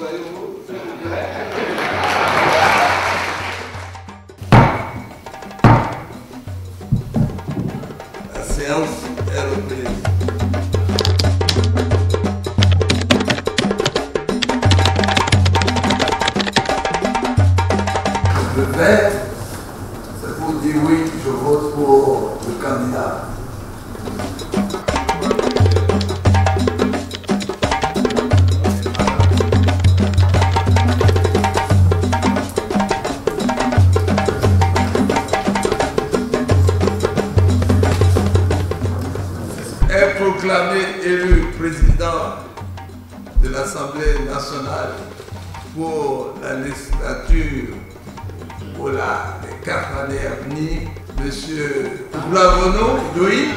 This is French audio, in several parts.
Voyez-vous ce que je dirais? La séance est reprise. Le vert, c'est pour dire oui, je vote pour le candidat. Est proclamé élu président de l'Assemblée nationale pour la législature pour les 4 années à venir, M. Boulavono Louis.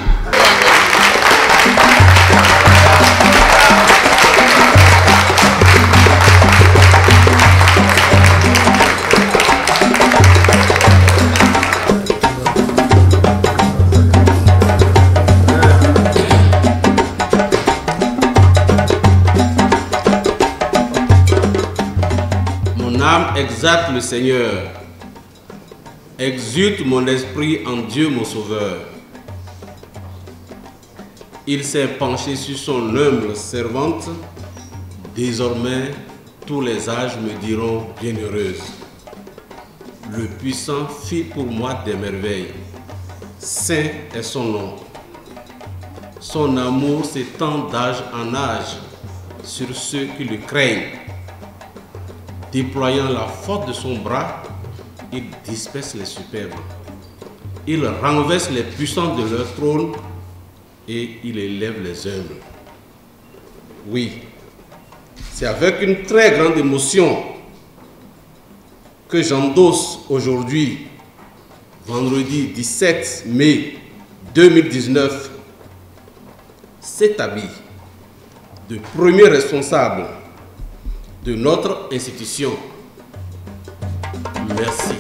Mon âme exalte le Seigneur. Exulte mon esprit en Dieu mon Sauveur. Il s'est penché sur son humble servante. Désormais, tous les âges me diront bienheureuse. Le puissant fit pour moi des merveilles. Saint est son nom. Son amour s'étend d'âge en âge sur ceux qui le craignent. Déployant la force de son bras, il disperse les superbes. Il renverse les puissants de leur trône et il élève les humbles. Oui, c'est avec une très grande émotion que j'endosse aujourd'hui, vendredi 17 mai 2019, cet habit de premier responsable de notre institution. Merci.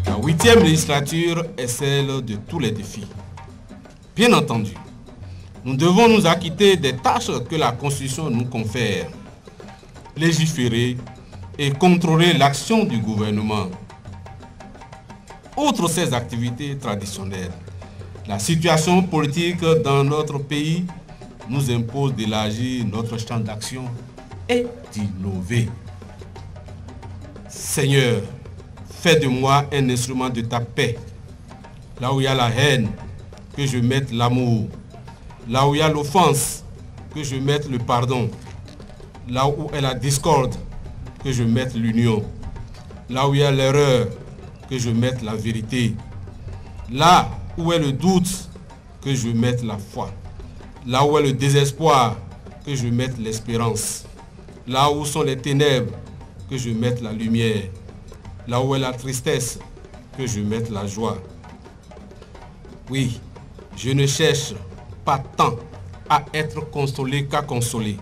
La 8e législature est celle de tous les défis. Bien entendu, nous devons nous acquitter des tâches que la Constitution nous confère. Légiférer et contrôler l'action du gouvernement. Outre ces activités traditionnelles, la situation politique dans notre pays nous impose d'élargir notre champ d'action et d'innover. Seigneur, fais de moi un instrument de ta paix. Là où il y a la haine, que je mette l'amour. Là où il y a l'offense, que je mette le pardon. Là où est la discorde, que je mette l'union. Là où il y a l'erreur, que je mette la vérité. Là où est le doute, que je mette la foi. Là où est le désespoir, que je mette l'espérance. Là où sont les ténèbres, que je mette la lumière. Là où est la tristesse, que je mette la joie. Oui, je ne cherche pas tant à être consolé qu'à consoler,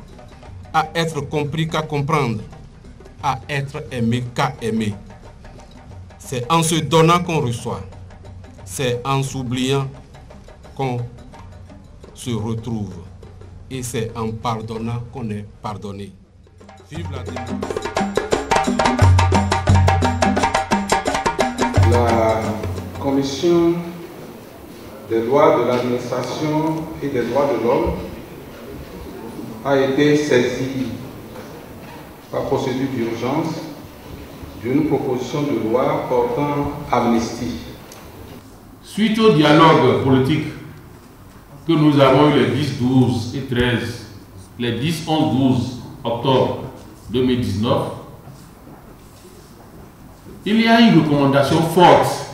à être compris qu'à comprendre, à être aimé qu'à aimer. C'est en se donnant qu'on reçoit, c'est en s'oubliant qu'on se retrouve, et c'est en pardonnant qu'on est pardonné. Vive la démocratie. La commission des droits de l'administration et des droits de l'homme a été saisie par procédure d'urgence d'une proposition de loi portant amnistie. Suite au dialogue politique que nous avons eu les 10, 12 et 13, les 10, 11, 12 octobre 2019, il y a une recommandation forte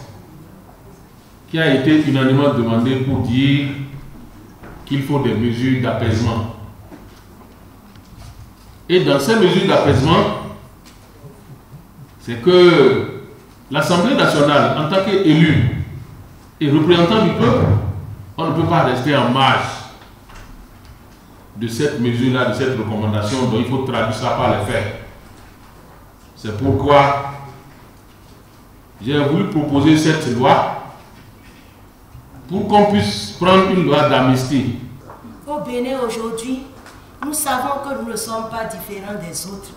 qui a été unanimement demandée pour dire qu'il faut des mesures d'apaisement. Et dans ces mesures d'apaisement, c'est que l'Assemblée nationale, en tant qu'élu et représentant du peuple, on ne peut pas rester en marge de cette mesure-là, de cette recommandation, donc il faut traduire ça par les faits. C'est pourquoi j'ai voulu proposer cette loi pour qu'on puisse prendre une loi d'amnistie. Au Bénin aujourd'hui, nous savons que nous ne sommes pas différents des autres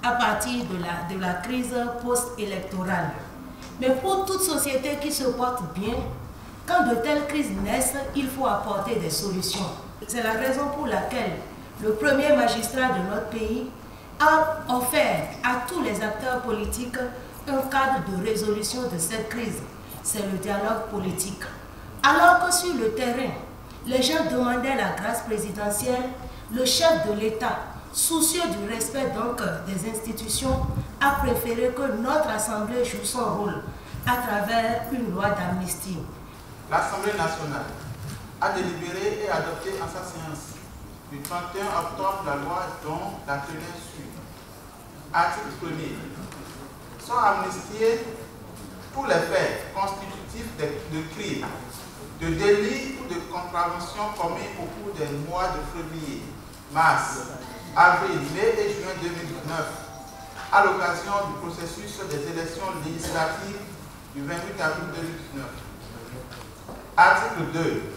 à partir de la crise post-électorale. Mais pour toute société qui se porte bien, quand de telles crises naissent, il faut apporter des solutions. C'est la raison pour laquelle le premier magistrat de notre pays a offert à tous les acteurs politiques un cadre de résolution de cette crise. C'est le dialogue politique. Alors que sur le terrain, les gens demandaient la grâce présidentielle, le chef de l'État, soucieux du respect donc des institutions, a préféré que notre Assemblée joue son rôle à travers une loi d'amnistie. L'Assemblée nationale a délibéré et adopté en sa séance du 31 octobre la loi dont la teneur suit. Article 1er. Sont amnistiés tous les faits constitutifs de crimes, de délits ou de contraventions commis au cours des mois de février, mars, avril, mai et juin 2019, à l'occasion du processus des élections législatives du 28 avril 2019. Article 2.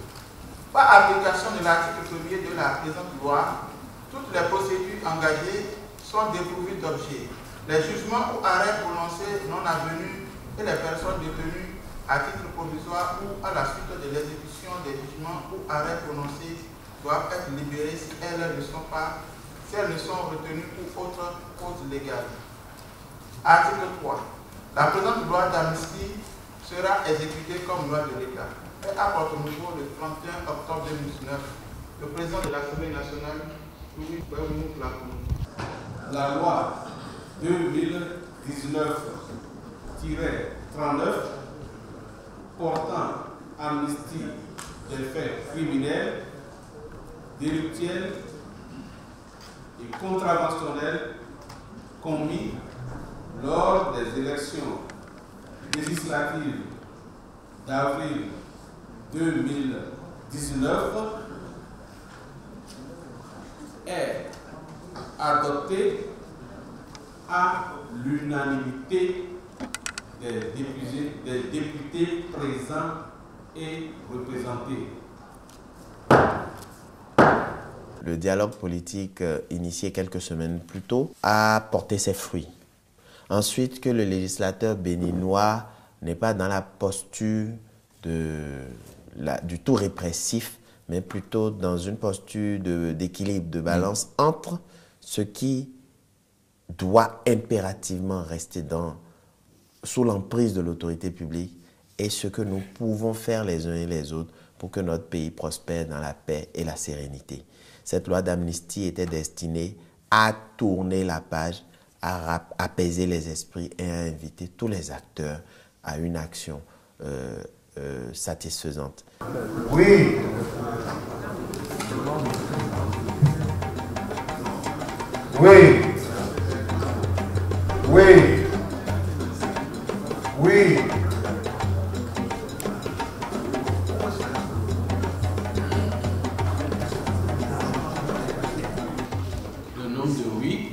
Par application de l'article 1er de la présente loi, toutes les procédures engagées sont dépourvues d'objet. Les jugements ou arrêts prononcés non avenus et les personnes détenues à titre provisoire ou à la suite de l'exécution des jugements ou arrêts prononcés doivent être libérés si elles ne sont retenues pour autre cause légale. Article 3. La présente loi d'amnistie sera exécutée comme loi de l'État. Et à Porto Novo, le 31 octobre 2019, le président de l'Assemblée nationale, Louis Bernard Lacour. La loi 2019-39 portant amnistie des faits criminels, délictuels et contraventionnels commis lors des élections législatives d'avril 2019 est adopté à l'unanimité des députés présents et représentés. Le dialogue politique initié quelques semaines plus tôt a porté ses fruits. Ensuite, que le législateur béninois n'est pas dans la posture du tout répressif, mais plutôt dans une posture d'équilibre, de balance entre ce qui doit impérativement rester sous l'emprise de l'autorité publique et ce que nous pouvons faire les uns et les autres pour que notre pays prospère dans la paix et la sérénité. Cette loi d'amnistie était destinée à tourner la page, à apaiser les esprits et à inviter tous les acteurs à une action satisfaisante. Oui. Oui. Oui. Oui. Le nombre de oui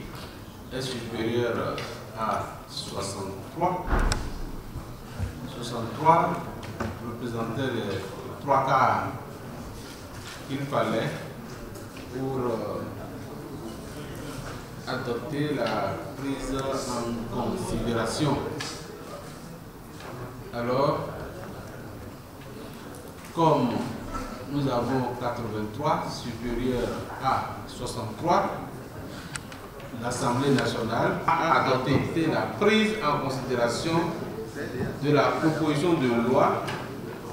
est supérieur à 63. 63 représentait les 3 quarts qu'il fallait pour adopter la prise en considération. Alors, comme nous avons 83 supérieur à 63, l'Assemblée nationale a adopté la prise en considération de la proposition de loi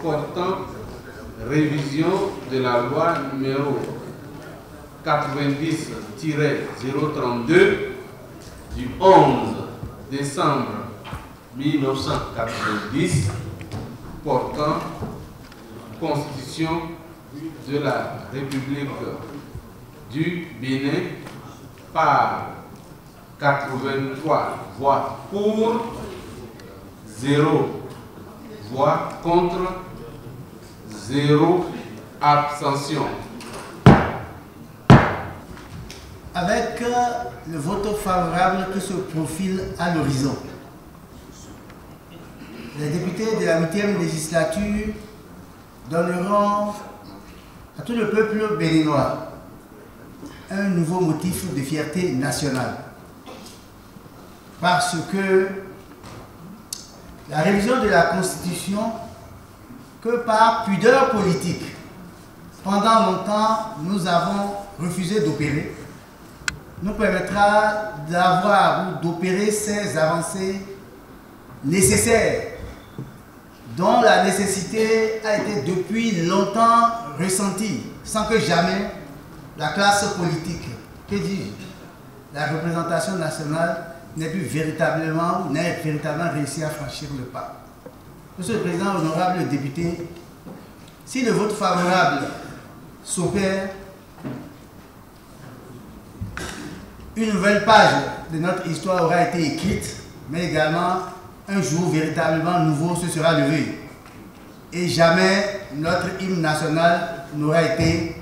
portant révision de la loi numéro 90-032 du 11 décembre 1990 portant Constitution de la République du Bénin par 83 voix pour, 0 voix contre, 0 abstention. Avec le vote favorable qui se profile à l'horizon, les députés de la 8e législature donneront à tout le peuple béninois un nouveau motif de fierté nationale. Parce que la révision de la Constitution, que par pudeur politique, pendant longtemps, nous avons refusé d'opérer, nous permettra d'avoir ou d'opérer ces avancées nécessaires, dont la nécessité a été depuis longtemps ressentie, sans que jamais la classe politique, que dis-je, la représentation nationale n'ait véritablement réussi à franchir le pas. Monsieur le Président, honorable député, si le vote favorable s'opère, une nouvelle page de notre histoire aura été écrite, mais également un jour véritablement nouveau se sera levé. Et jamais notre hymne national n'aura été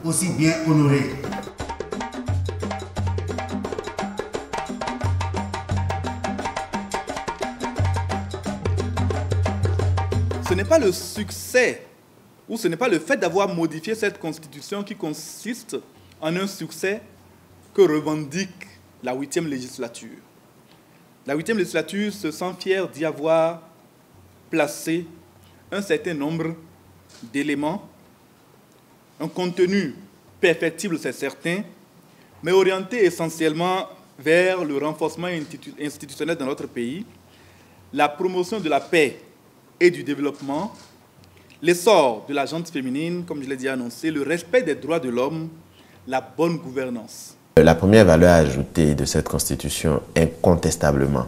aussi bien honoré. Ce n'est pas le succès ou ce n'est pas le fait d'avoir modifié cette constitution qui consiste en un succès que revendique la 8e législature. La 8e législature se sent fière d'y avoir placé un certain nombre d'éléments, un contenu perfectible, c'est certain, mais orienté essentiellement vers le renforcement institutionnel dans notre pays, la promotion de la paix et du développement, l'essor de la gente féminine, comme je l'ai dit annoncé, le respect des droits de l'homme, la bonne gouvernance. La première valeur ajoutée de cette constitution, incontestablement,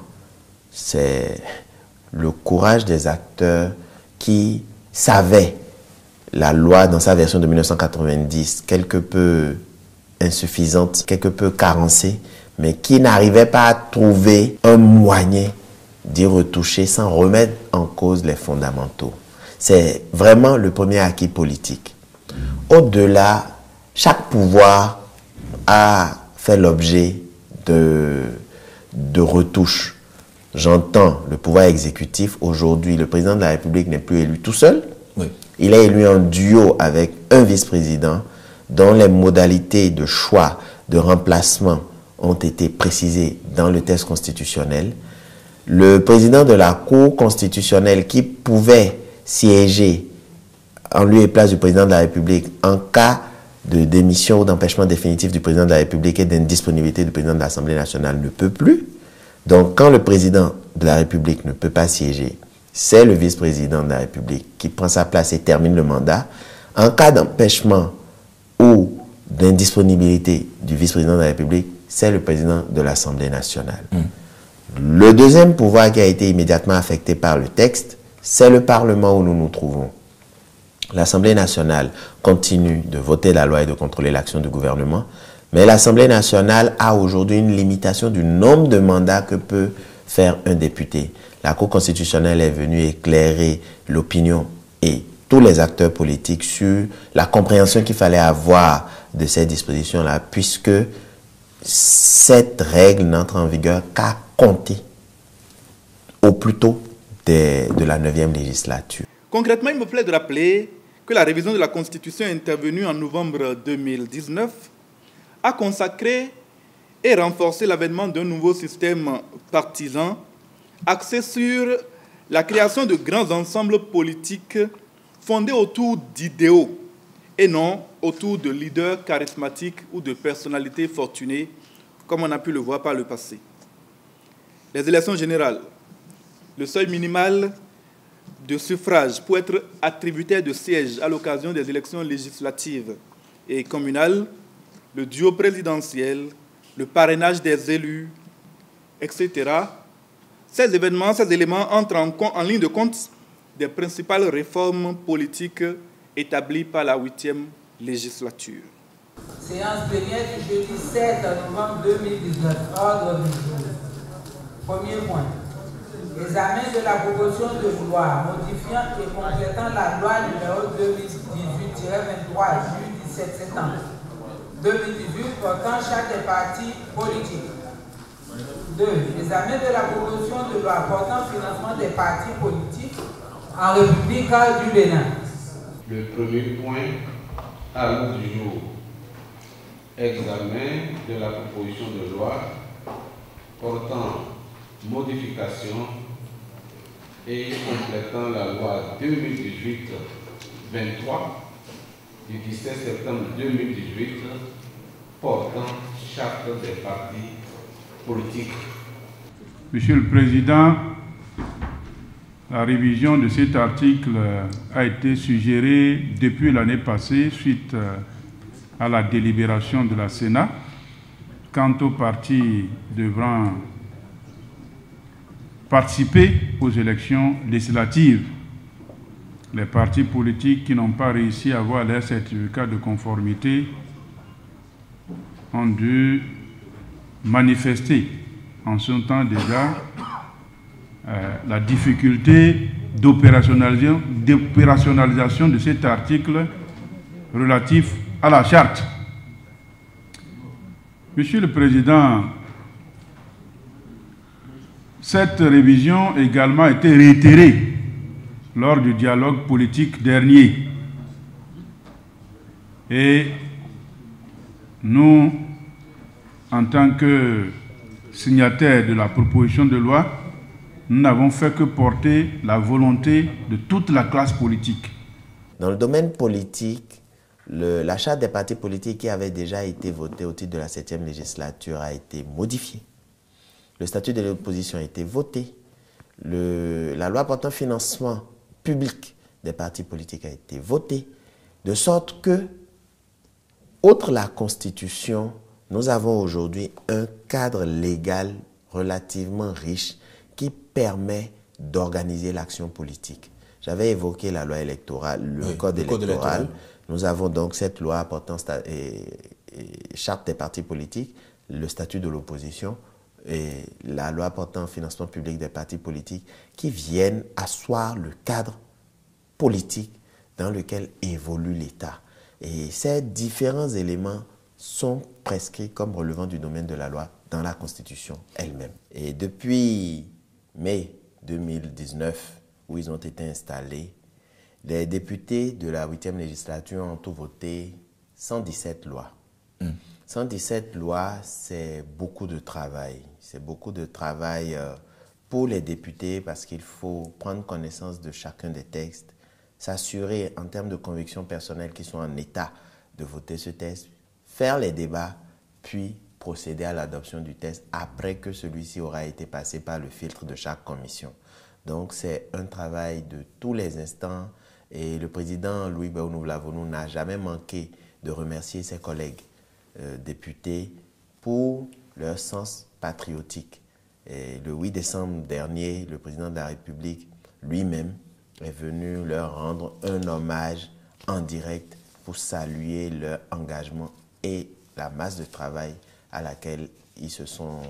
c'est le courage des acteurs qui savaient la loi dans sa version de 1990, quelque peu insuffisante, quelque peu carencée, mais qui n'arrivaient pas à trouver un moyen d'y retoucher sans remettre en cause les fondamentaux. C'est vraiment le premier acquis politique. Au-delà, chaque pouvoir a fait l'objet de retouches. J'entends le pouvoir exécutif. Aujourd'hui, le président de la République n'est plus élu tout seul. Oui. Il est élu en duo avec un vice-président dont les modalités de choix, de remplacement ont été précisées dans le texte constitutionnel. Le président de la Cour constitutionnelle qui pouvait siéger en lieu et place du président de la République en cas de démission ou d'empêchement définitif du président de la République et d'indisponibilité du président de l'Assemblée nationale ne peut plus. Donc, quand le président de la République ne peut pas siéger, c'est le vice-président de la République qui prend sa place et termine le mandat. En cas d'empêchement ou d'indisponibilité du vice-président de la République, c'est le président de l'Assemblée nationale. Le deuxième pouvoir qui a été immédiatement affecté par le texte, c'est le Parlement où nous nous trouvons. L'Assemblée nationale continue de voter la loi et de contrôler l'action du gouvernement, mais l'Assemblée nationale a aujourd'hui une limitation du nombre de mandats que peut faire un député. La Cour constitutionnelle est venue éclairer l'opinion et tous les acteurs politiques sur la compréhension qu'il fallait avoir de ces dispositions-là, puisque cette règle n'entre en vigueur qu'à compter au plus tôt de la 9e législature. Concrètement, il me plaît de rappeler que la révision de la Constitution intervenue en novembre 2019 a consacré et renforcé l'avènement d'un nouveau système partisan axé sur la création de grands ensembles politiques fondés autour d'idéaux et non autour de leaders charismatiques ou de personnalités fortunées, comme on a pu le voir par le passé. Les élections générales, le seuil minimal de suffrage pour être attributaire de sièges à l'occasion des élections législatives et communales, le duo présidentiel, le parrainage des élus, etc., Ces événements, ces éléments entrent en ligne de compte des principales réformes politiques établies par la 8e législature. Séance plénière du jeudi 7 novembre 2019. Ordre du jour. Premier point. Examen de la proposition de loi modifiant et complétant la loi numéro 2018-23 du 17 septembre 2018 portant charte des partis politiques. 2. Examen de la proposition de loi portant financement des partis politiques en République du Bénin. Le premier point à l'ordre du jour. Examen de la proposition de loi portant modification et complétant la loi 2018-23 du 17 septembre 2018 portant charte des partis politiques. Monsieur le Président, la révision de cet article a été suggérée depuis l'année passée suite à la délibération de la Sénat quant aux partis devant participer aux élections législatives. Les partis politiques qui n'ont pas réussi à avoir leur certificat de conformité ont dû manifester en ce temps déjà la difficulté d'opérationnalisation de cet article relatif à la charte. Monsieur le Président, cette révision également a été réitérée lors du dialogue politique dernier. Et nous, en tant que signataires de la proposition de loi, nous n'avons fait que porter la volonté de toute la classe politique. Dans le domaine politique, la charte des partis politiques qui avait déjà été votée au titre de la 7e législature a été modifiée. Le statut de l'opposition a été voté. La loi portant financement public des partis politiques a été votée. De sorte que, outre la Constitution, nous avons aujourd'hui un cadre légal relativement riche qui permet d'organiser l'action politique. J'avais évoqué la loi électorale, le code électoral. Nous avons donc cette loi portant charte des partis politiques, le statut de l'opposition et la loi portant financement public des partis politiques qui viennent asseoir le cadre politique dans lequel évolue l'État. Et ces différents éléments sont prescrits comme relevant du domaine de la loi dans la Constitution elle-même. Et depuis mai 2019, où ils ont été installés, les députés de la 8e législature ont tout voté 117 lois. 117 lois, c'est beaucoup de travail. C'est beaucoup de travail pour les députés parce qu'il faut prendre connaissance de chacun des textes, s'assurer en termes de conviction personnelle qu'ils sont en état de voter ce texte, faire les débats, puis procéder à l'adoption du texte après que celui-ci aura été passé par le filtre de chaque commission. Donc c'est un travail de tous les instants et le président Louis Béounou-Vlavonou n'a jamais manqué de remercier ses collègues députés pour leur sens patriotique. Et le 8 décembre dernier, le président de la République lui-même est venu leur rendre un hommage en direct pour saluer leur engagement et la masse de travail à laquelle ils se sont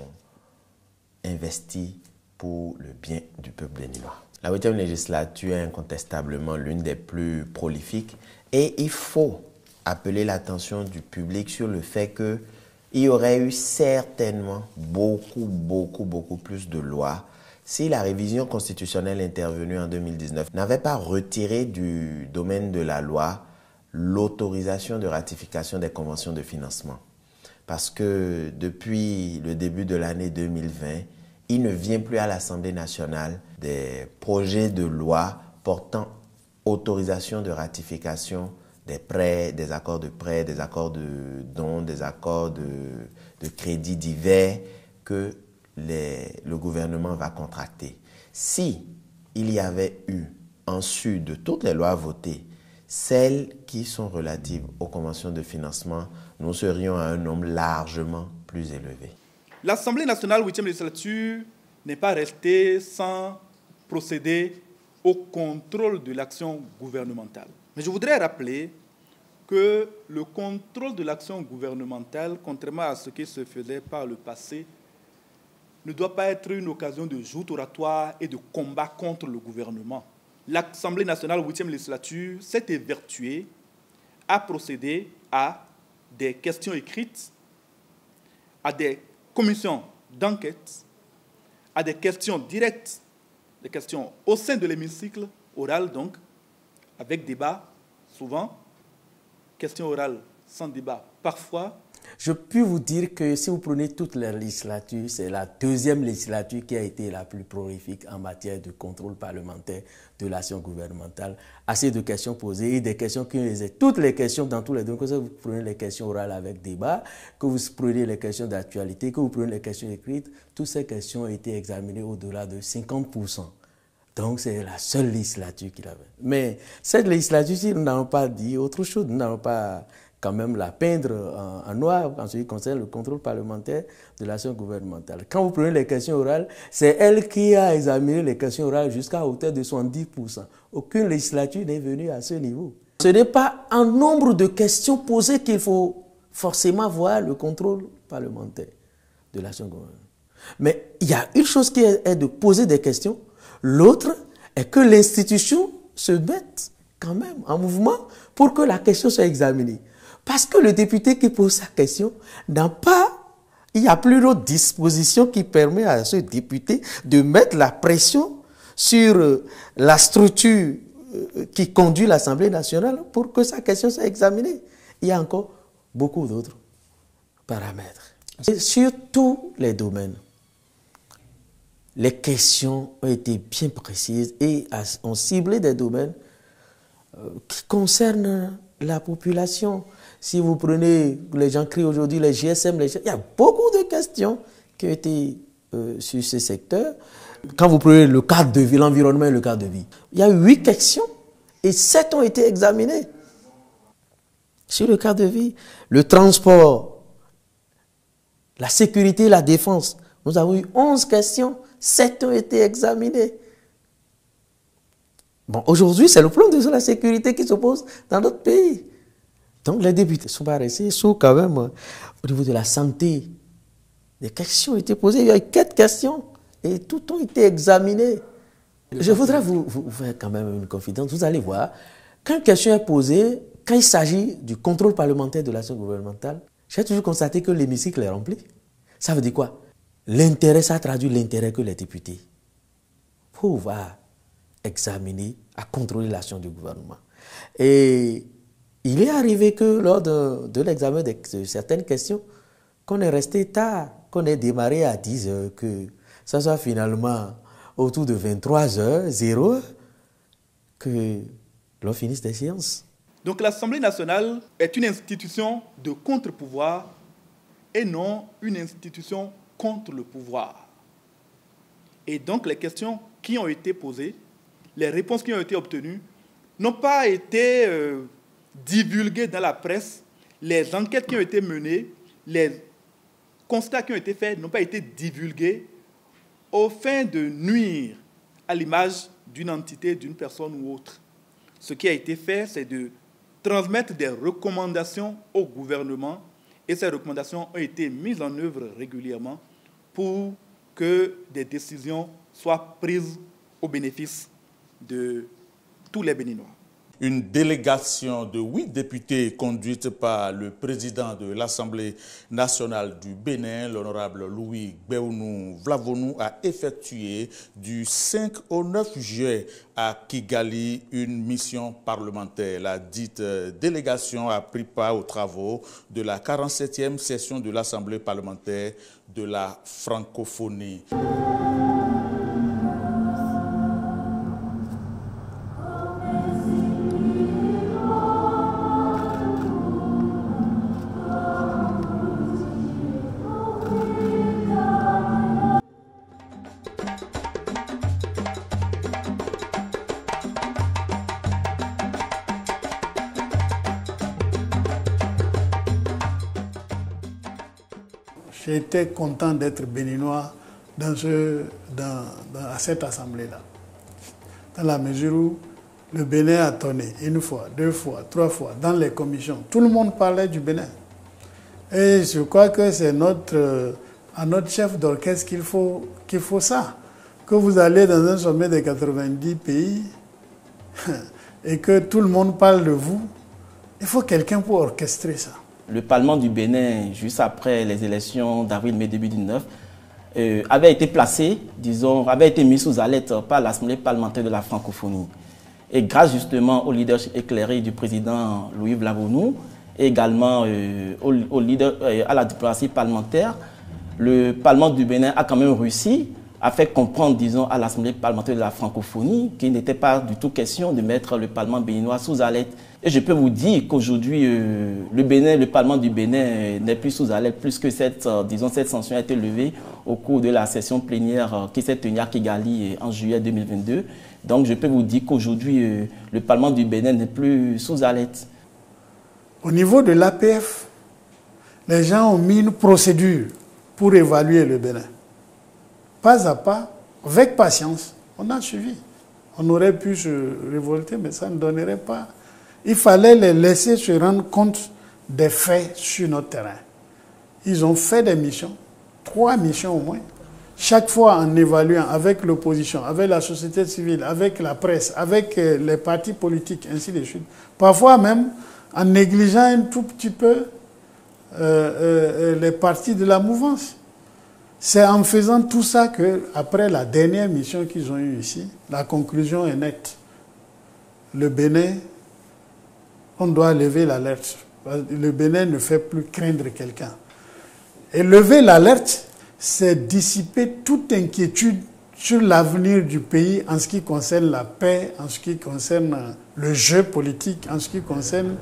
investis pour le bien du peuple béninois. La 8e législature est incontestablement l'une des plus prolifiques et il faut appeler l'attention du public sur le fait qu'il y aurait eu certainement beaucoup plus de lois si la révision constitutionnelle intervenue en 2019 n'avait pas retiré du domaine de la loi l'autorisation de ratification des conventions de financement. Parce que depuis le début de l'année 2020, il ne vient plus à l'Assemblée nationale des projets de loi portant autorisation de ratification des prêts, des accords de prêts, des accords de dons, des accords de crédits divers que le gouvernement va contracter. Si il y avait eu, en sus de toutes les lois votées, celles qui sont relatives aux conventions de financement, nous serions à un nombre largement plus élevé. L'Assemblée nationale 8e législature n'est pas resté sans procéder au contrôle de l'action gouvernementale. Mais je voudrais rappeler que le contrôle de l'action gouvernementale, contrairement à ce qui se faisait par le passé, ne doit pas être une occasion de joute oratoire et de combat contre le gouvernement. L'Assemblée nationale, 8e législature, s'est évertuée à procéder à des questions écrites, à des commissions d'enquête, à des questions directes, des questions au sein de l'hémicycle, oral donc, avec débat, souvent, questions orales sans débat, parfois. Je peux vous dire que si vous prenez toute la législature, c'est la 2e législature qui a été la plus prolifique en matière de contrôle parlementaire de l'action gouvernementale. Assez de questions posées et des questions qui ont toutes les questions dans tous les domaines. Que vous prenez les questions orales avec débat, que vous prenez les questions d'actualité, que vous prenez les questions écrites, toutes ces questions ont été examinées au-delà de 50%. Donc c'est la seule législature qu'il avait. Mais cette législature, si nous n'avons pas dit autre chose, nous n'avons pas quand même la peindre en noir en ce qui concerne le contrôle parlementaire de l'action gouvernementale. Quand vous prenez les questions orales, c'est elle qui a examiné les questions orales jusqu'à hauteur de 70%. Aucune législature n'est venue à ce niveau. Ce n'est pas en nombre de questions posées qu'il faut forcément voir le contrôle parlementaire de l'action gouvernementale. Mais il y a une chose qui est de poser des questions, l'autre est que l'institution se mette quand même en mouvement pour que la question soit examinée. Parce que le député qui pose sa question n'a pas, il n'y a plus d'autre disposition qui permet à ce député de mettre la pression sur la structure qui conduit l'Assemblée nationale pour que sa question soit examinée. Il y a encore beaucoup d'autres paramètres. Et sur tous les domaines, les questions ont été bien précises et ont ciblé des domaines qui concernent la population. Si vous prenez, les gens crient aujourd'hui les GSM, il y a beaucoup de questions qui ont été sur ce secteur. Quand vous prenez le cadre de vie, l'environnement et le cadre de vie, il y a 8 questions et 7 ont été examinées sur le cadre de vie. Le transport, la sécurité et la défense, nous avons eu 11 questions, 7 ont été examinées. Bon, aujourd'hui, c'est le plan de la sécurité qui se pose dans notre pays. Donc, les députés sont pas restés sous quand même au niveau de la santé. Des questions ont été posées, il y a eu 4 questions et toutes ont été examinées. Je voudrais vous faire quand même une confidence. Vous allez voir, quand une question est posée, quand il s'agit du contrôle parlementaire de l'action gouvernementale, j'ai toujours constaté que l'hémicycle est rempli. Ça veut dire quoi? L'intérêt, ça traduit l'intérêt que les députés pouvoir examiner, à contrôler l'action du gouvernement. Et il est arrivé que lors de l'examen de certaines questions, qu'on est resté tard, qu'on ait démarré à 10 heures, que ça soit finalement autour de 23h00, que l'on finisse des séances. Donc l'Assemblée nationale est une institution de contre-pouvoir et non une institution contre le pouvoir. Et donc les questions qui ont été posées, les réponses qui ont été obtenues, n'ont pas été divulguées dans la presse. Les enquêtes qui ont été menées, les constats qui ont été faits n'ont pas été divulgués au fin de nuire à l'image d'une entité, d'une personne ou autre. Ce qui a été fait, c'est de transmettre des recommandations au gouvernement et ces recommandations ont été mises en œuvre régulièrement pour que des décisions soient prises au bénéfice de tous les Béninois. Une délégation de 8 députés conduite par le président de l'Assemblée nationale du Bénin, l'honorable Louis Gbéounou Vlavonou, a effectué du 5 au 9 juillet à Kigali une mission parlementaire. La dite délégation a pris part aux travaux de la 47e session de l'Assemblée parlementaire de la francophonie. J'ai été content d'être béninois à cette assemblée-là. Dans la mesure où le Bénin a tonné une fois, 2 fois, 3 fois dans les commissions. Tout le monde parlait du Bénin. Et je crois que c'est à notre chef d'orchestre qu'il faut ça. Que vous allez dans un sommet de 90 pays et que tout le monde parle de vous, il faut quelqu'un pour orchestrer ça. Le Parlement du Bénin, juste après les élections d'avril-mai 2019, avait été placé, avait été mis sous alerte par l'Assemblée parlementaire de la francophonie. Et grâce justement au leadership éclairé du président Louis Vlavonu, et également à la diplomatie parlementaire, le Parlement du Bénin a quand même réussi à faire comprendre, à l'Assemblée parlementaire de la francophonie qu'il n'était pas du tout question de mettre le Parlement béninois sous alerte. Et je peux vous dire qu'aujourd'hui, le Parlement du Bénin n'est plus sous alerte, plus que cette sanction a été levée au cours de la session plénière qui s'est tenue à Kigali en juillet 2022. Donc je peux vous dire qu'aujourd'hui, le Parlement du Bénin n'est plus sous alerte. Au niveau de l'APF, les gens ont mis une procédure pour évaluer le Bénin. Pas à pas, avec patience, on a suivi. On aurait pu se révolter, mais ça ne donnerait pas. Il fallait les laisser se rendre compte des faits sur notre terrain. Ils ont fait des missions, 3 missions au moins, chaque fois en évaluant avec l'opposition, avec la société civile, avec la presse, avec les partis politiques, ainsi de suite. Parfois même en négligeant un tout petit peu les partis de la mouvance. C'est en faisant tout ça qu'après la dernière mission qu'ils ont eue ici, la conclusion est nette. Le Bénin, on doit lever l'alerte. Le Bénin ne fait plus craindre quelqu'un. Et lever l'alerte, c'est dissiper toute inquiétude sur l'avenir du pays en ce qui concerne la paix, en ce qui concerne le jeu politique, en ce qui concerne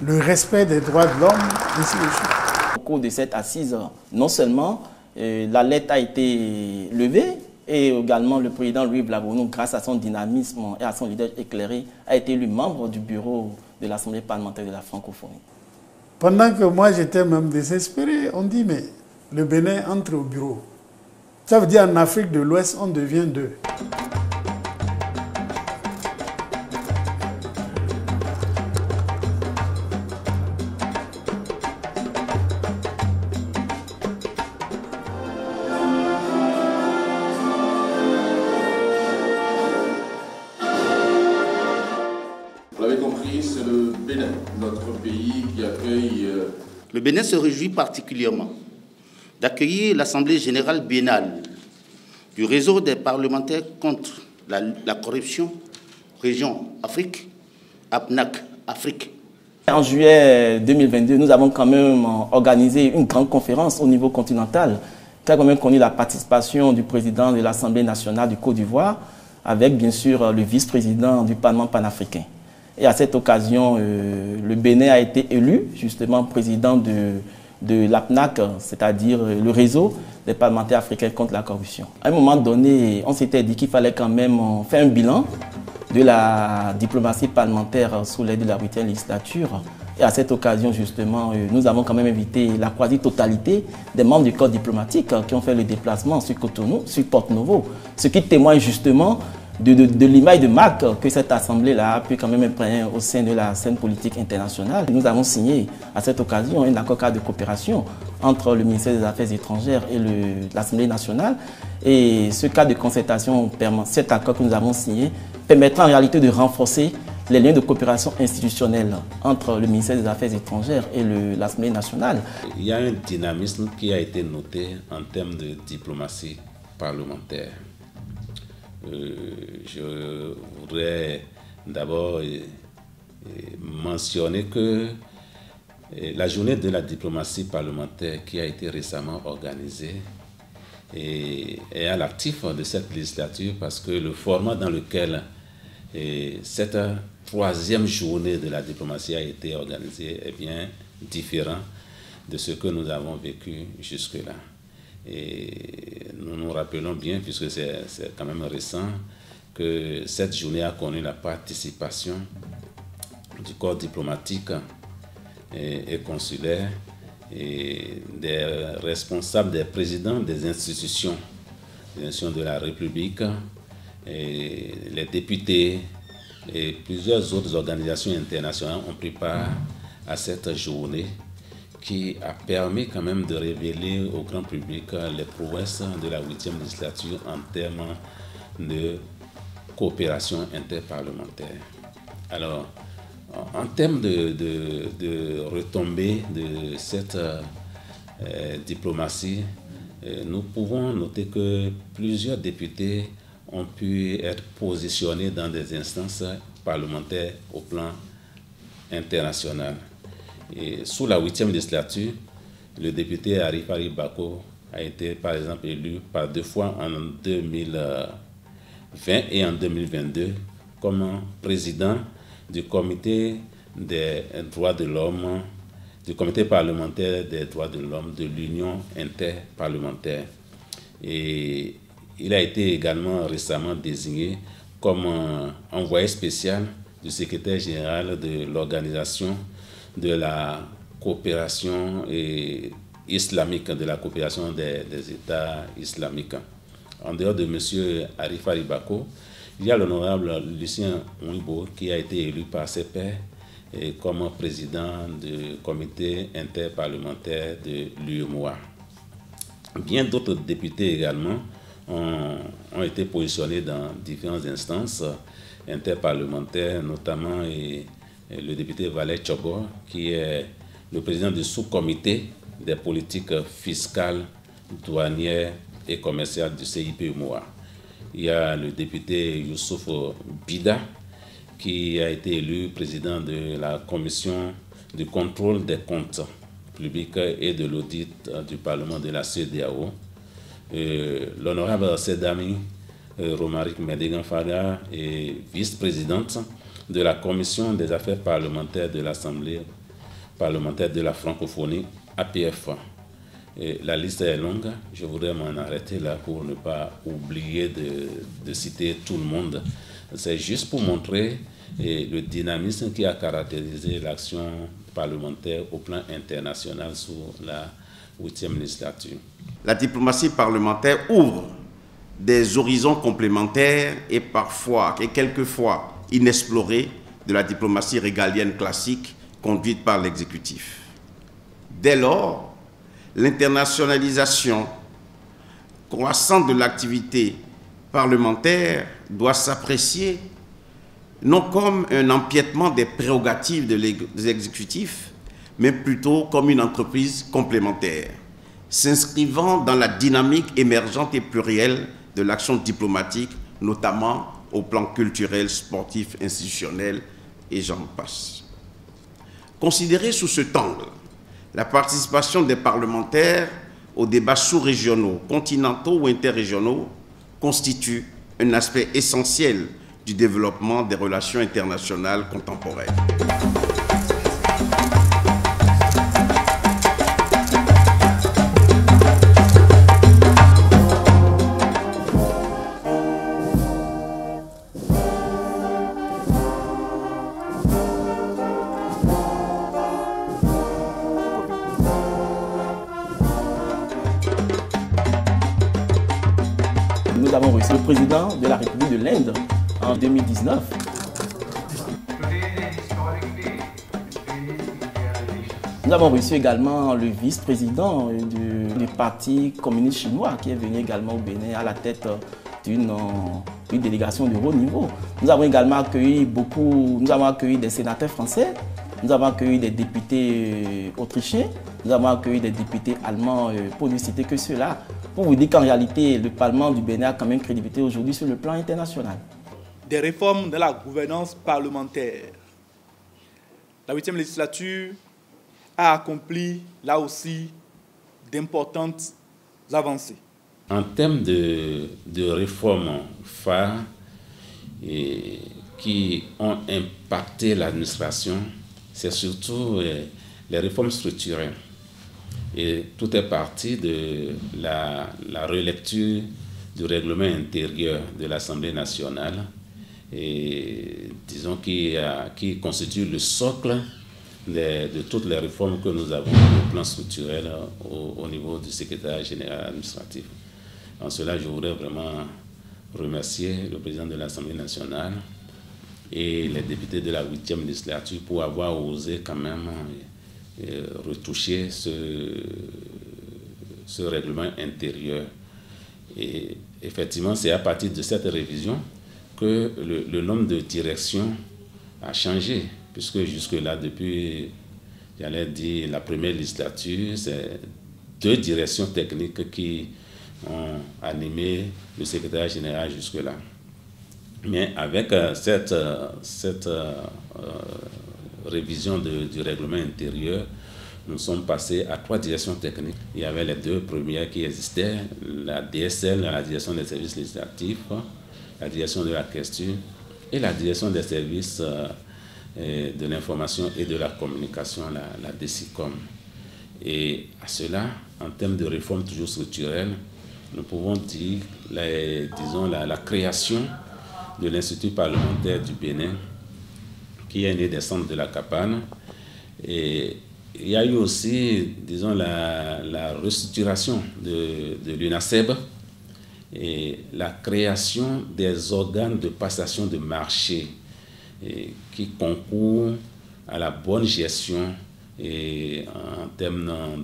le respect des droits de l'homme, ainsi de suite. Au cours de cette assise, non seulement l'alerte a été levée, et également le président Louis Vlavonu, grâce à son dynamisme et à son leader éclairé, a été élu membre du bureau de l'Assemblée parlementaire de la francophonie. Pendant que moi j'étais même désespéré, on dit mais le Bénin entre au bureau. Ça veut dire en Afrique de l'Ouest, on devient 2. Le Bénin se réjouit particulièrement d'accueillir l'Assemblée générale biennale du réseau des parlementaires contre la corruption, Région Afrique, APNAC Afrique. En juillet 2022, nous avons quand même organisé une grande conférence au niveau continental qui a quand même connu la participation du président de l'Assemblée nationale du Côte d'Ivoire avec bien sûr le vice-président du Parlement panafricain. Et à cette occasion, le Bénin a été élu justement président de l'APNAC, c'est-à-dire le réseau des parlementaires africains contre la corruption. À un moment donné, on s'était dit qu'il fallait quand même faire un bilan de la diplomatie parlementaire sous l'aide de la 8e législature. Et à cette occasion, justement, nous avons quand même invité la quasi-totalité des membres du corps diplomatique qui ont fait le déplacement sur Cotonou, sur Porto-Novo, ce qui témoigne justement de l'image de marque que cette assemblée-là a pu quand même imprégner au sein de la scène politique internationale. Nous avons signé à cette occasion un accord cadre de coopération entre le ministère des Affaires étrangères et l'Assemblée nationale. Et ce cadre de concertation, cet accord que nous avons signé, permettra en réalité de renforcer les liens de coopération institutionnelle entre le ministère des Affaires étrangères et l'Assemblée nationale. Il y a un dynamisme qui a été noté en termes de diplomatie parlementaire. Je voudrais d'abord mentionner que la journée de la diplomatie parlementaire qui a été récemment organisée est à l'actif de cette législature parce que le format dans lequel cette 3e journée de la diplomatie a été organisée est bien différent de ce que nous avons vécu jusque-là. Et nous nous rappelons bien, puisque c'est quand même récent, que cette journée a connu la participation du corps diplomatique et consulaire et des responsables, des présidents des institutions présidentielle de la République, et les députés et plusieurs autres organisations internationales ont pris part à cette journée qui a permis quand même de révéler au grand public les prouesses de la 8e législature en termes de coopération interparlementaire. Alors, en termes de retombées de cette diplomatie, nous pouvons noter que plusieurs députés ont pu être positionnés dans des instances parlementaires au plan international. Et sous la 8e législature, le député Arifari Bako a été par exemple élu par 2 fois en 2020 et en 2022 comme président du comité des droits de l'homme, du comité parlementaire des droits de l'homme de l'Union interparlementaire. Et il a été également récemment désigné comme envoyé spécial du secrétaire général de l'organisation de la coopération islamique, de la coopération des États islamiques. En dehors de M. Arifari Bako, il y a l'honorable Lucien Ouibo qui a été élu par ses pairs comme président du comité interparlementaire de l'UEMOA. Bien d'autres députés également ont été positionnés dans différentes instances interparlementaires, notamment le député Valère Tchogor, qui est le président du sous-comité des politiques fiscales, douanières et commerciales du CIP-UMOA. Il y a le député Youssouf Bida, qui a été élu président de la commission du contrôle des comptes publics et de l'audit du Parlement de la CEDEAO. L'honorable Sedami Romaric Médegan-Faga est vice-présidente de la commission des affaires parlementaires de l'Assemblée parlementaire de la francophonie, APF. Et la liste est longue, je voudrais m'en arrêter là pour ne pas oublier de citer tout le monde. C'est juste pour montrer le dynamisme qui a caractérisé l'action parlementaire au plan international sous la 8e législature. La diplomatie parlementaire ouvre des horizons complémentaires et parfois et quelquefois inexplorés de la diplomatie régalienne classique conduite par l'exécutif. Dès lors, l'internationalisation croissante de l'activité parlementaire doit s'apprécier non comme un empiètement des prérogatives des exécutifs, mais plutôt comme une entreprise complémentaire, s'inscrivant dans la dynamique émergente et plurielle de l'action diplomatique, notamment au plan culturel, sportif, institutionnel, et j'en passe. Considérée sous cet angle, la participation des parlementaires aux débats sous-régionaux, continentaux ou interrégionaux constitue un aspect essentiel du développement des relations internationales contemporaines. Nous avons reçu le président de la République de l'Inde en 2019. Nous avons reçu également le vice-président du Parti communiste chinois qui est venu également au Bénin à la tête d'une délégation de haut niveau. Nous avons également accueilli des sénateurs français, nous avons accueilli des députés autrichiens, nous avons accueilli des députés allemands, pour ne citer que ceux-là, pour vous dire qu'en réalité, le Parlement du Bénin a quand même crédibilité aujourd'hui sur le plan international. Des réformes dans la gouvernance parlementaire. La 8e législature a accompli là aussi d'importantes avancées. En termes de réformes phares qui ont impacté l'administration, c'est surtout les réformes structurelles. Et tout est parti de la relecture du règlement intérieur de l'Assemblée nationale, et disons qui constitue le socle de toutes les réformes que nous avons au plan structurel au niveau du secrétariat général administratif. En cela, je voudrais vraiment remercier le président de l'Assemblée nationale et les députés de la 8e législature pour avoir osé quand même retoucher ce règlement intérieur. Et effectivement, c'est à partir de cette révision que le nombre de directions a changé, puisque jusque-là, depuis, j'allais dire, la première législature, c'est 2 directions techniques qui ont animé le secrétaire général jusque-là. Mais avec cette révision du règlement intérieur, nous sommes passés à 3 directions techniques. Il y avait les 2 premières qui existaient, la DSL, la direction des services législatifs, la direction de la question et la direction des services de l'information et de la communication, la DECICOM. Et à cela, en termes de réforme toujours structurelle, nous pouvons dire, la création de l'Institut parlementaire du Bénin, qui est né des centres de la Capane. Et il y a eu aussi, disons, la restructuration de l'UNASEB et la création des organes de passation de marché qui concourent à la bonne gestion et en termes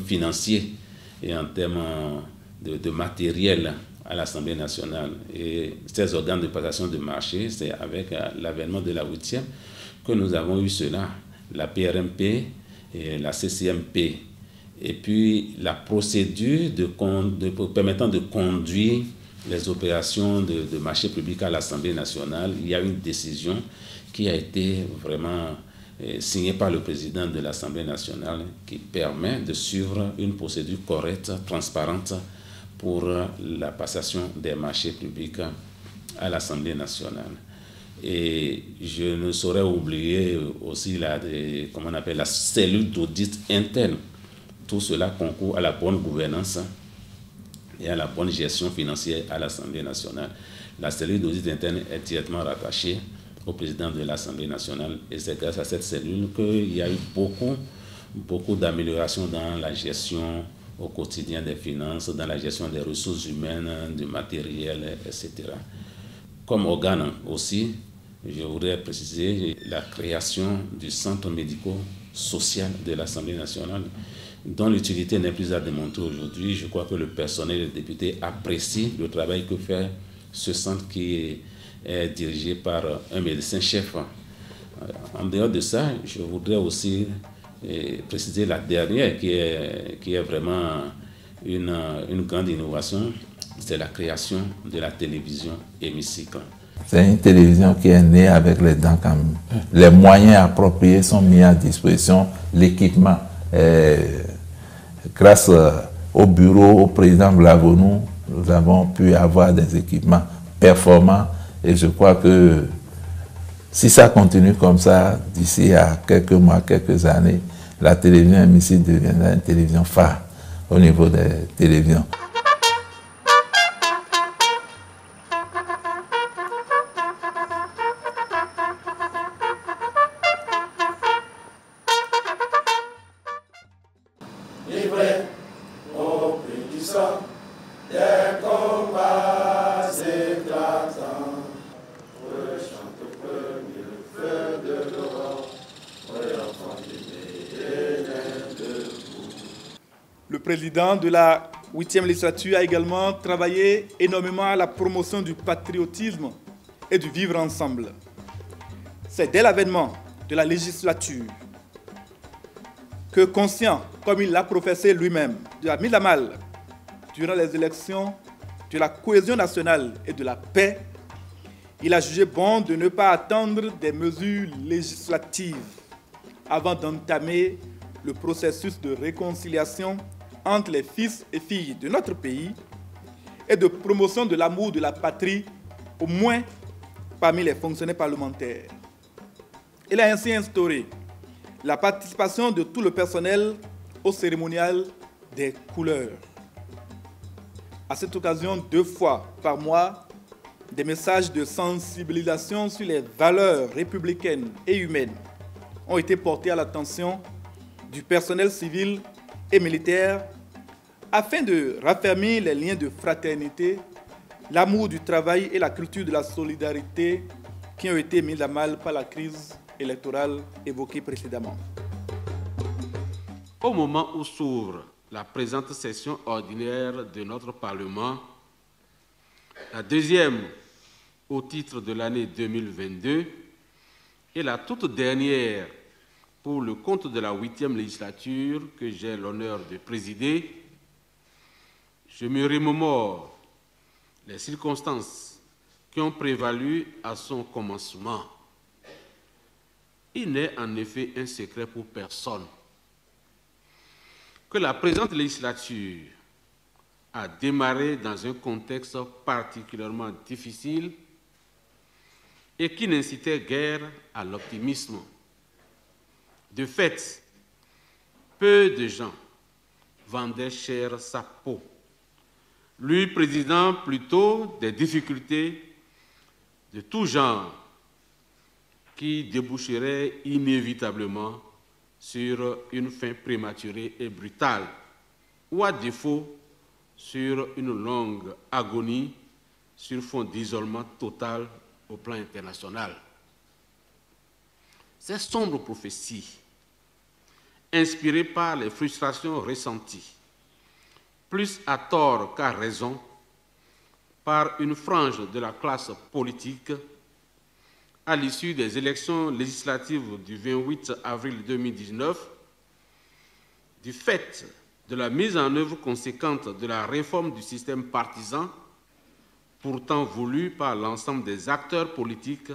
financiers et en termes de matériel à l'Assemblée nationale. Et ces organes de passation de marché, c'est avec l'avènement de la 8e que nous avons eu cela, la PRMP et la CCMP. Et puis la procédure permettant de conduire les opérations de marché public à l'Assemblée nationale. Il y a une décision qui a été vraiment signée par le président de l'Assemblée nationale qui permet de suivre une procédure correcte, transparente pour la passation des marchés publics à l'Assemblée nationale. Et je ne saurais oublier aussi la cellule d'audit interne. Tout cela concourt à la bonne gouvernance et à la bonne gestion financière à l'Assemblée nationale. La cellule d'audit interne est directement rattachée au président de l'Assemblée nationale et c'est grâce à cette cellule qu'il y a eu beaucoup d'améliorations dans la gestion au quotidien des finances, dans la gestion des ressources humaines, du matériel, etc. Comme organe aussi, je voudrais préciser la création du centre médico-social de l'Assemblée nationale, dont l'utilité n'est plus à démontrer aujourd'hui. Je crois que le personnel et les députés apprécient le travail que fait ce centre qui est dirigé par un médecin-chef. En dehors de ça, je voudrais aussi préciser la dernière qui est vraiment une grande innovation, c'est la création de la télévision Hémicycle. C'est une télévision qui est née avec les dents quand même. Les moyens appropriés sont mis à disposition, l'équipement. Grâce au bureau, au président Vlavonu, nous avons pu avoir des équipements performants et je crois que si ça continue comme ça, d'ici à quelques mois, quelques années, la télévision Hémicycle deviendra une télévision phare au niveau des télévisions. Le président de la 8e législature a également travaillé énormément à la promotion du patriotisme et du vivre ensemble. C'est dès l'avènement de la législature que, conscient, comme il l'a professé lui-même, de la mise à mal durant les élections de la cohésion nationale et de la paix, il a jugé bon de ne pas attendre des mesures législatives avant d'entamer le processus de réconciliation entre les fils et filles de notre pays et de promotion de l'amour de la patrie, au moins parmi les fonctionnaires parlementaires. Il a ainsi instauré la participation de tout le personnel au cérémonial des couleurs. À cette occasion, 2 fois par mois, des messages de sensibilisation sur les valeurs républicaines et humaines ont été portés à l'attention du personnel civil et militaire afin de raffermir les liens de fraternité, l'amour du travail et la culture de la solidarité qui ont été mis à mal par la crise électorale évoquée précédemment. Au moment où s'ouvre la présente session ordinaire de notre Parlement, la deuxième au titre de l'année 2022 et la toute dernière pour le compte de la 8e législature que j'ai l'honneur de présider, je me remémore les circonstances qui ont prévalu à son commencement. Il n'est en effet un secret pour personne que la présente législature a démarré dans un contexte particulièrement difficile et qui n'incitait guère à l'optimisme. De fait, peu de gens vendaient cher sa peau, lui présidant plutôt des difficultés de tout genre qui déboucheraient inévitablement sur une fin prématurée et brutale, ou à défaut sur une longue agonie sur fond d'isolement total au plan international. Ces sombres prophéties, inspirées par les frustrations ressenties, plus à tort qu'à raison, par une frange de la classe politique, à l'issue des élections législatives du 28 avril 2019, du fait de la mise en œuvre conséquente de la réforme du système partisan, pourtant voulue par l'ensemble des acteurs politiques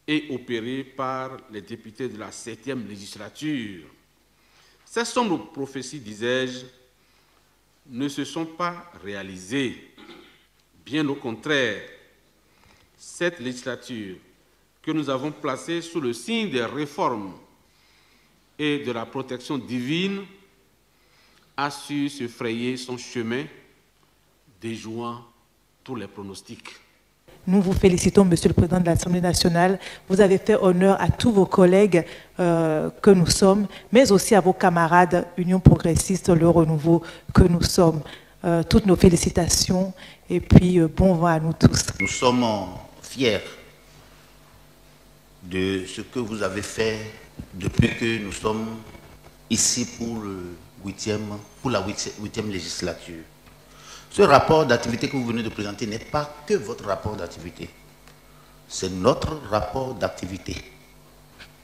et opérée par les députés de la 7e législature. Ces sombres prophéties, disais-je, ne se sont pas réalisées. Bien au contraire, cette législature que nous avons placée sous le signe des réformes et de la protection divine a su se frayer son chemin, déjouant tous les pronostics. Nous vous félicitons, Monsieur le Président de l'Assemblée nationale. Vous avez fait honneur à tous vos collègues que nous sommes, mais aussi à vos camarades Union progressiste, le renouveau que nous sommes. Toutes nos félicitations et puis bon vent à nous tous. Nous sommes fiers de ce que vous avez fait depuis que nous sommes ici pour la 8e législature. Ce rapport d'activité que vous venez de présenter n'est pas que votre rapport d'activité. C'est notre rapport d'activité.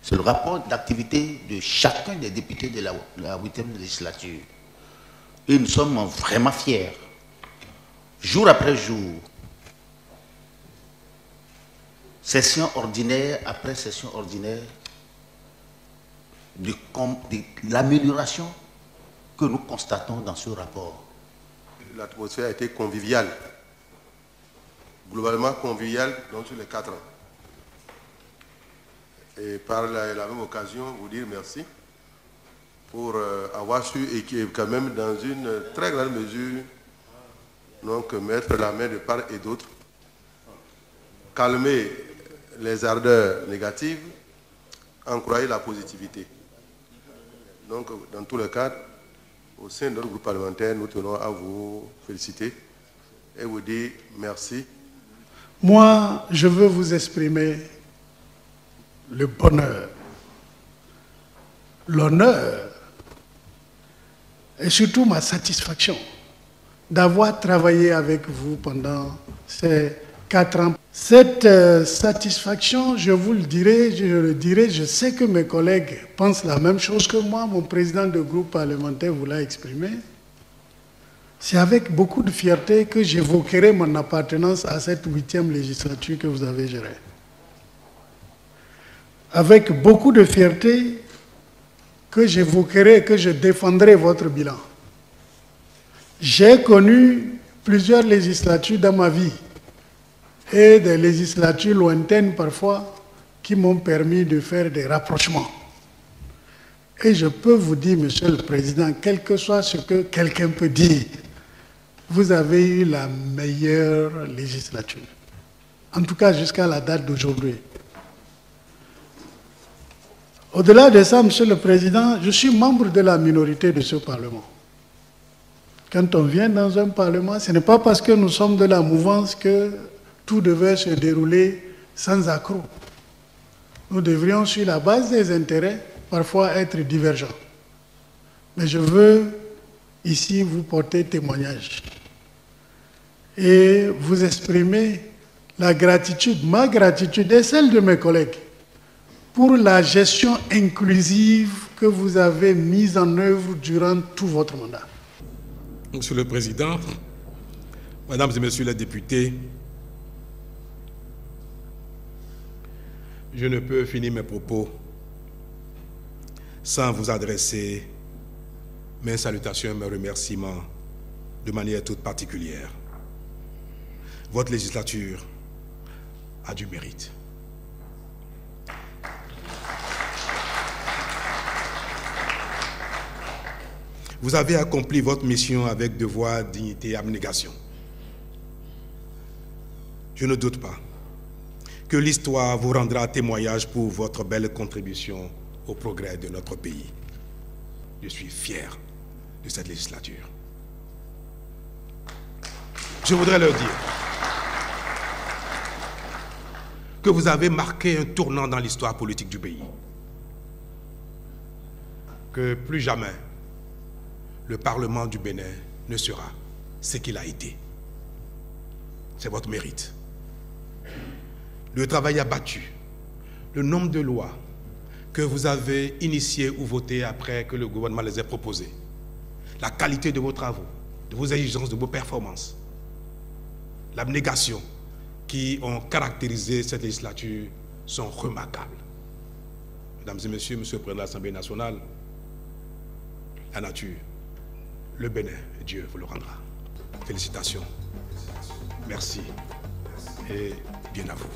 C'est le rapport d'activité de chacun des députés de la 8e législature. Et nous sommes vraiment fiers. Jour après jour, session ordinaire après session ordinaire, de l'amélioration que nous constatons dans ce rapport. L'atmosphère a été conviviale, globalement conviviale dans tous les 4 ans. Et par la même occasion, vous dire merci pour avoir su, et qui est quand même dans une très grande mesure, donc mettre la main de part et d'autre, calmer les ardeurs négatives, encourager la positivité. Donc, dans tous les cas, au sein de notre groupe parlementaire, nous tenons à vous féliciter et vous dire merci. Moi, je veux vous exprimer le bonheur, l'honneur et surtout ma satisfaction d'avoir travaillé avec vous pendant ces 4 ans. Cette satisfaction, je vous le dirai, je sais que mes collègues pensent la même chose que moi, mon président de groupe parlementaire vous l'a exprimé. C'est avec beaucoup de fierté que j'évoquerai mon appartenance à cette 8e législature que vous avez gérée. Avec beaucoup de fierté que j'évoquerai, que je défendrai votre bilan. J'ai connu plusieurs législatures dans ma vie et des législatures lointaines parfois qui m'ont permis de faire des rapprochements. Et je peux vous dire, Monsieur le Président, quel que soit ce que quelqu'un peut dire, vous avez eu la meilleure législature. En tout cas, jusqu'à la date d'aujourd'hui. Au-delà de ça, Monsieur le Président, je suis membre de la minorité de ce Parlement. Quand on vient dans un parlement, ce n'est pas parce que nous sommes de la mouvance que tout devait se dérouler sans accroc. Nous devrions, sur la base des intérêts, parfois être divergents. Mais je veux ici vous porter témoignage et vous exprimer la gratitude, ma gratitude et celle de mes collègues, pour la gestion inclusive que vous avez mise en œuvre durant tout votre mandat. Monsieur le Président, Mesdames et Messieurs les députés, je ne peux finir mes propos sans vous adresser mes salutations et mes remerciements de manière toute particulière. Votre législature a du mérite. Vous avez accompli votre mission avec devoir, dignité et abnégation. Je ne doute pas que l'histoire vous rendra témoignage pour votre belle contribution au progrès de notre pays. Je suis fier de cette législature. Je voudrais leur dire que vous avez marqué un tournant dans l'histoire politique du pays. Que plus jamais le Parlement du Bénin ne sera ce qu'il a été. C'est votre mérite. Le travail abattu, le nombre de lois que vous avez initiées ou votées après que le gouvernement les ait proposées, la qualité de vos travaux, de vos exigences, de vos performances, l'abnégation qui ont caractérisé cette législature sont remarquables. Mesdames et Messieurs, Monsieur le Président de l'Assemblée nationale, la nature, le Bénin, Dieu vous le rendra. Félicitations. Merci. Et bien à vous.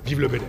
Vive le Bénin.